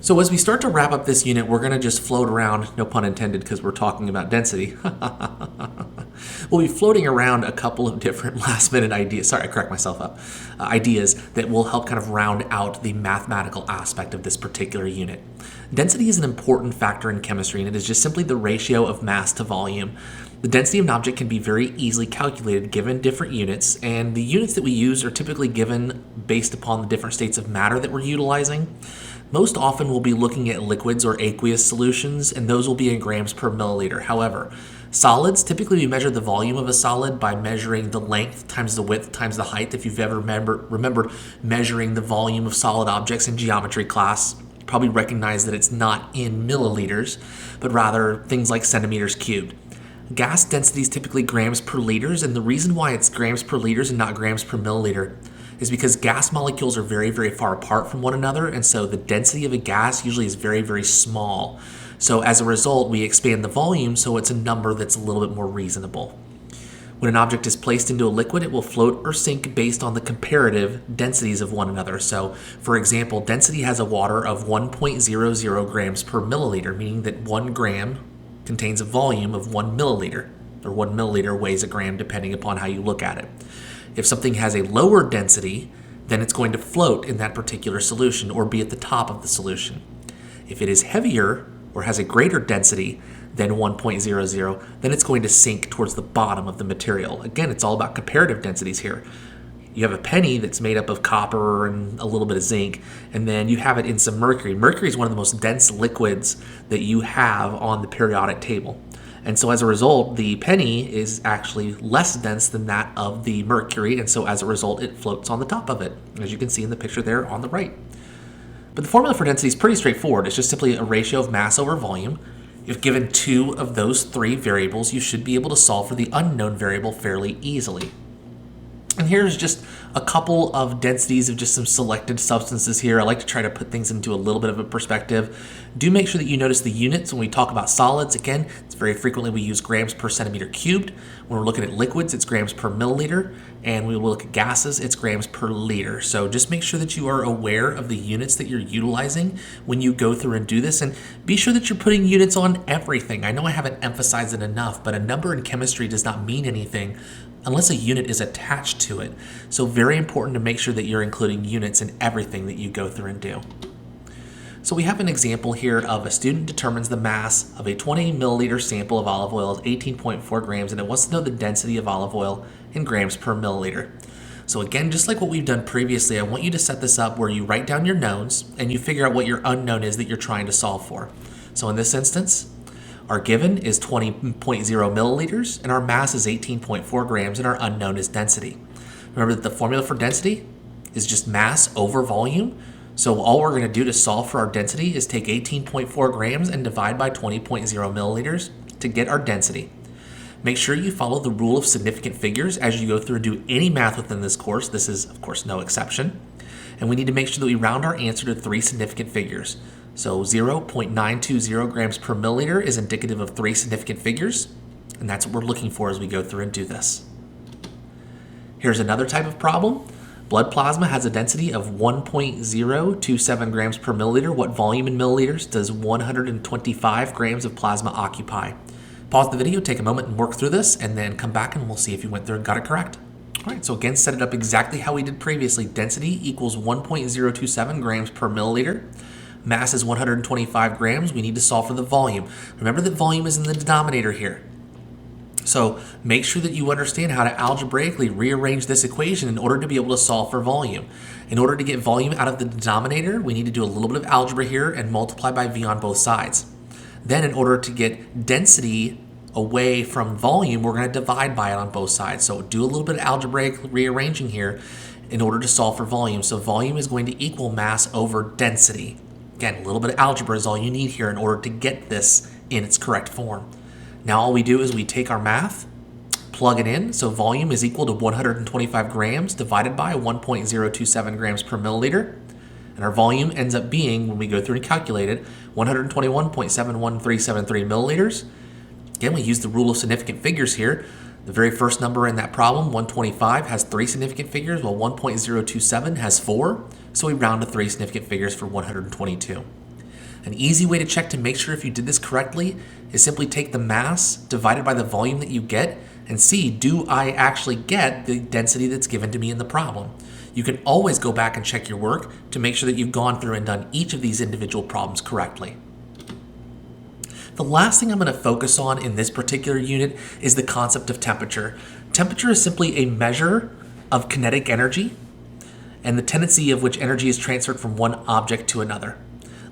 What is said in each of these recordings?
So as we start to wrap up this unit, we're going to just float around, no pun intended, because we're talking about density. We'll be floating around a couple of different last minute ideas. Sorry, I cracked myself up. Ideas that will help kind of round out the mathematical aspect of this particular unit. Density is an important factor in chemistry, and it is just simply the ratio of mass to volume. The density of an object can be very easily calculated given different units, and the units that we use are typically given based upon the different states of matter that we're utilizing. Most often we'll be looking at liquids or aqueous solutions, and those will be in grams per milliliter. However, solids, typically we measure the volume of a solid by measuring the length times the width times the height. If you've ever remembered measuring the volume of solid objects in geometry class, you probably recognize that it's not in milliliters, but rather things like centimeters cubed. Gas density is typically grams per liters, and the reason why it's grams per liters and not grams per milliliter is because gas molecules are very, very far apart from one another, and so the density of a gas usually is very, very small. So as a result, we expand the volume so it's a number that's a little bit more reasonable. When an object is placed into a liquid, it will float or sink based on the comparative densities of one another. So, for example, density has a water of 1.00 grams per milliliter, meaning that 1 gram contains a volume of 1 milliliter, or 1 milliliter weighs a gram depending upon how you look at it. If something has a lower density, then it's going to float in that particular solution or be at the top of the solution. If it is heavier or has a greater density than 1.00, then it's going to sink towards the bottom of the material. Again, it's all about comparative densities here. You have a penny that's made up of copper and a little bit of zinc, and then you have it in some mercury. Mercury is one of the most dense liquids that you have on the periodic table. And so as a result, the penny is actually less dense than that of the mercury, and so as a result, it floats on the top of it, as you can see in the picture there on the right. But the formula for density is pretty straightforward. It's just simply a ratio of mass over volume. If given 2 of those 3 variables, you should be able to solve for the unknown variable fairly easily. And here's just a couple of densities of just some selected substances here. I like to try to put things into a little bit of a perspective. Do make sure that you notice the units when we talk about solids. Again, it's very frequently we use grams per centimeter cubed. When we're looking at liquids, it's grams per milliliter. And when we look at gases, it's grams per liter. So just make sure that you are aware of the units that you're utilizing when you go through and do this. And be sure that you're putting units on everything. I know I haven't emphasized it enough, but a number in chemistry does not mean anything unless a unit is attached to it. So very important to make sure that you're including units in everything that you go through and do. So we have an example here of a student determines the mass of a 20 milliliter sample of olive oil is 18.4 grams, and it wants to know the density of olive oil in grams per milliliter. So again, just like what we've done previously, I want you to set this up where you write down your knowns and you figure out what your unknown is that you're trying to solve for. So in this instance, our given is 20.0 milliliters, and our mass is 18.4 grams, and our unknown is density. Remember that the formula for density is just mass over volume. So all we're going to do to solve for our density is take 18.4 grams and divide by 20.0 milliliters to get our density. Make sure you follow the rule of significant figures as you go through and do any math within this course. This is, of course, no exception. And we need to make sure that we round our answer to 3 significant figures. So 0.920 grams per milliliter is indicative of 3 significant figures, and that's what we're looking for as we go through and do this. Here's another type of problem. Blood plasma has a density of 1.027 grams per milliliter. What volume in milliliters does 125 grams of plasma occupy? Pause the video, take a moment and work through this, and then come back and we'll see if you went through and got it correct. All right, so again, set it up exactly how we did previously. Density equals 1.027 grams per milliliter. Mass is 125 grams. We need to solve for the volume. Remember that volume is in the denominator here. So make sure that you understand how to algebraically rearrange this equation in order to be able to solve for volume. In order to get volume out of the denominator, we need to do a little bit of algebra here and multiply by V on both sides. Then in order to get density away from volume, we're going to divide by it on both sides. So do a little bit of algebraic rearranging here in order to solve for volume. So volume is going to equal mass over density. Again, a little bit of algebra is all you need here in order to get this in its correct form. Now all we do is we take our math, plug it in. So volume is equal to 125 grams divided by 1.027 grams per milliliter. And our volume ends up being, when we go through and calculate it, 121.71373 milliliters. Again, we use the rule of significant figures here. The very first number in that problem, 125, has 3 significant figures, while 1.027 has 4. So we round to 3 significant figures for 122. An easy way to check to make sure if you did this correctly is simply take the mass divided by the volume that you get and see, do I actually get the density that's given to me in the problem? You can always go back and check your work to make sure that you've gone through and done each of these individual problems correctly. The last thing I'm going to focus on in this particular unit is the concept of temperature. Temperature is simply a measure of kinetic energy and the tendency of which energy is transferred from one object to another.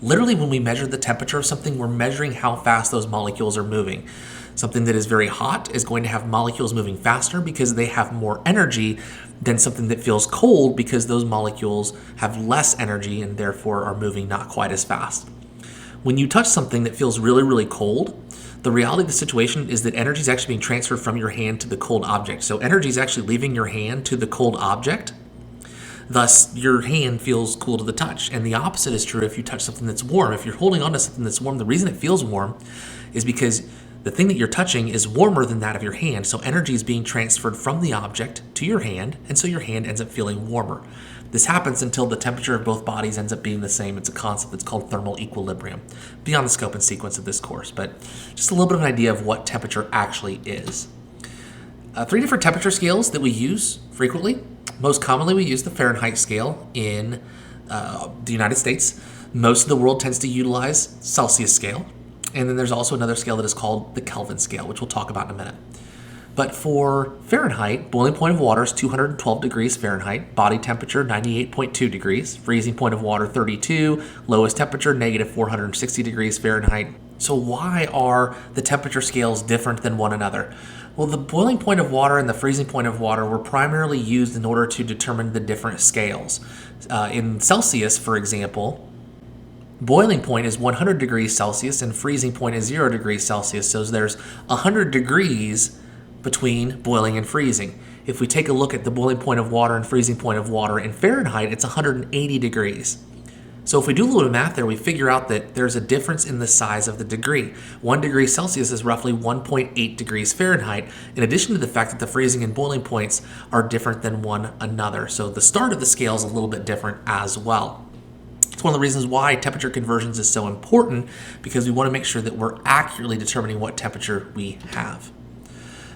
Literally, when we measure the temperature of something, we're measuring how fast those molecules are moving. Something that is very hot is going to have molecules moving faster because they have more energy than something that feels cold because those molecules have less energy and therefore are moving not quite as fast. When you touch something that feels really, really cold, the reality of the situation is that energy is actually being transferred from your hand to the cold object. So energy is actually leaving your hand to the cold object. Thus, your hand feels cool to the touch. And the opposite is true if you touch something that's warm. If you're holding on to something that's warm, the reason it feels warm is because the thing that you're touching is warmer than that of your hand. So energy is being transferred from the object to your hand, and so your hand ends up feeling warmer. This happens until the temperature of both bodies ends up being the same. It's a concept that's called thermal equilibrium, beyond the scope and sequence of this course, but just a little bit of an idea of what temperature actually is. 3 different temperature scales that we use frequently. Most commonly, we use the Fahrenheit scale in the United States. Most of the world tends to utilize Celsius scale. And then there's also another scale that is called the Kelvin scale, which we'll talk about in a minute. But for Fahrenheit, boiling point of water is 212 degrees Fahrenheit, body temperature 98.2 degrees, freezing point of water 32, lowest temperature negative 460 degrees Fahrenheit. So why are the temperature scales different than one another? Well, the boiling point of water and the freezing point of water were primarily used in order to determine the different scales. In Celsius, for example, boiling point is 100 degrees Celsius and freezing point is 0 degrees Celsius. So there's 100 degrees between boiling and freezing. If we take a look at the boiling point of water and freezing point of water in Fahrenheit, it's 180 degrees. So if we do a little bit of math there, we figure out that there's a difference in the size of the degree. 1 degree Celsius is roughly 1.8 degrees Fahrenheit, in addition to the fact that the freezing and boiling points are different than one another. So the start of the scale is a little bit different as well. It's one of the reasons why temperature conversions is so important, because we want to make sure that we're accurately determining what temperature we have.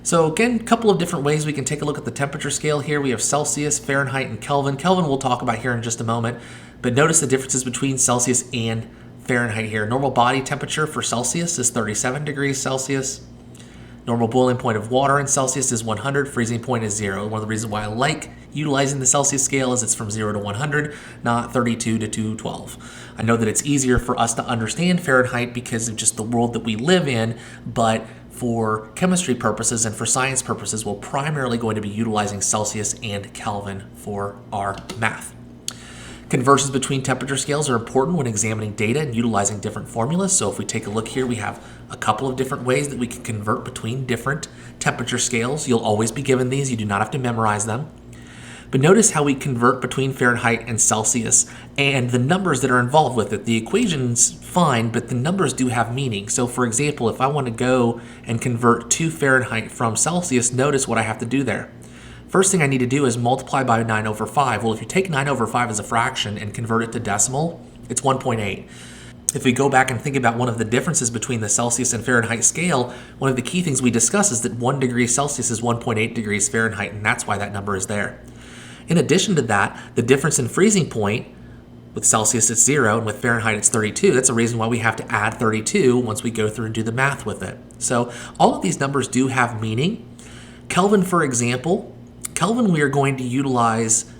So again, a couple of different ways we can take a look at the temperature scale here. We have Celsius, Fahrenheit, and Kelvin. Kelvin we'll talk about here in just a moment, but notice the differences between Celsius and Fahrenheit here. Normal body temperature for Celsius is 37 degrees Celsius. Normal boiling point of water in Celsius is 100, freezing point is 0. One of the reasons why I like utilizing the Celsius scale is it's from 0 to 100, not 32 to 212. I know that it's easier for us to understand Fahrenheit because of just the world that we live in, but for chemistry purposes and for science purposes, we're primarily going to be utilizing Celsius and Kelvin for our math. Conversions between temperature scales are important when examining data and utilizing different formulas. So if we take a look here, we have a couple of different ways that we can convert between different temperature scales. You'll always be given these. You do not have to memorize them. But notice how we convert between Fahrenheit and Celsius and the numbers that are involved with it. The equation's fine, but the numbers do have meaning. So for example, if I want to go and convert to Fahrenheit from Celsius, notice what I have to do there. First thing I need to do is multiply by 9 over 5. Well, if you take 9 over 5 as a fraction and convert it to decimal, it's 1.8. If we go back and think about one of the differences between the Celsius and Fahrenheit scale, one of the key things we discuss is that 1 degree Celsius is 1.8 degrees Fahrenheit, and that's why that number is there. In addition to that, the difference in freezing point, with Celsius it's 0 and with Fahrenheit it's 32. That's a reason why we have to add 32 once we go through and do the math with it. So all of these numbers do have meaning. Kelvin, for example, Kelvin we are going to utilize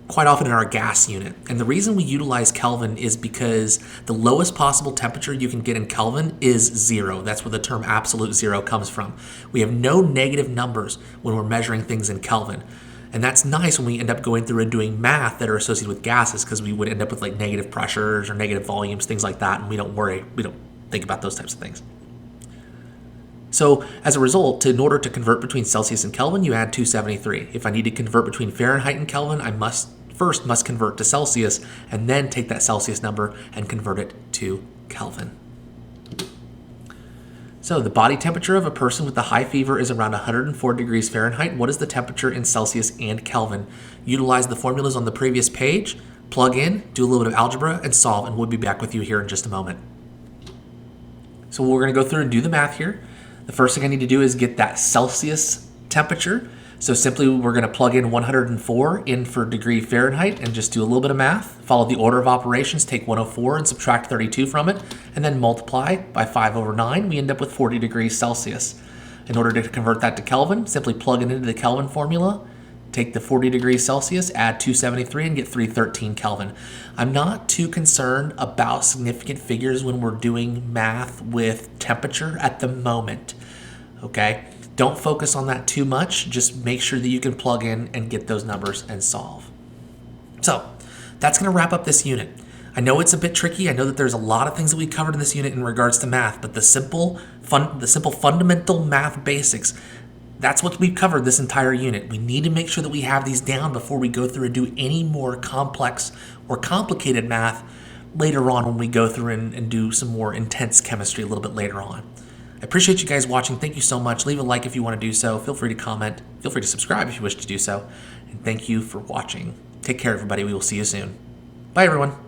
quite often in our gas unit. And the reason we utilize Kelvin is because the lowest possible temperature you can get in Kelvin is 0. That's where the term absolute 0 comes from. We have no negative numbers when we're measuring things in Kelvin. And that's nice when we end up going through and doing math that are associated with gases, because we would end up with like negative pressures or negative volumes, things like that, and we don't think about those types of things. So as a result, in order to convert between Celsius and Kelvin, you add 273. If I need to convert between Fahrenheit and Kelvin, I must convert to Celsius and then take that Celsius number and convert it to Kelvin. So the body temperature of a person with a high fever is around 104 degrees Fahrenheit. What is the temperature in Celsius and Kelvin? Utilize the formulas on the previous page, plug in, do a little bit of algebra, and solve, and we'll be back with you here in just a moment. So we're going to go through and do the math here. The first thing I need to do is get that Celsius temperature. So simply we're going to plug in 104 in for degree Fahrenheit and just do a little bit of math. Follow the order of operations, take 104 and subtract 32 from it, and then multiply by 5/9. We end up with 40 degrees Celsius. In order to convert that to Kelvin, simply plug it into the Kelvin formula, take the 40 degrees Celsius, add 273 and get 313 Kelvin. I'm not too concerned about significant figures when we're doing math with temperature at the moment, okay? Don't focus on that too much. Just make sure that you can plug in and get those numbers and solve. So that's going to wrap up this unit. I know it's a bit tricky. I know that there's a lot of things that we covered in this unit in regards to math, but the simple fundamental math basics, that's what we've covered this entire unit. We need to make sure that we have these down before we go through and do any more complex or complicated math later on when we go through and do some more intense chemistry a little bit later on. I appreciate you guys watching. Thank you so much. Leave a like if you want to do so. Feel free to comment. Feel free to subscribe if you wish to do so. And thank you for watching. Take care, everybody. We will see you soon. Bye, everyone.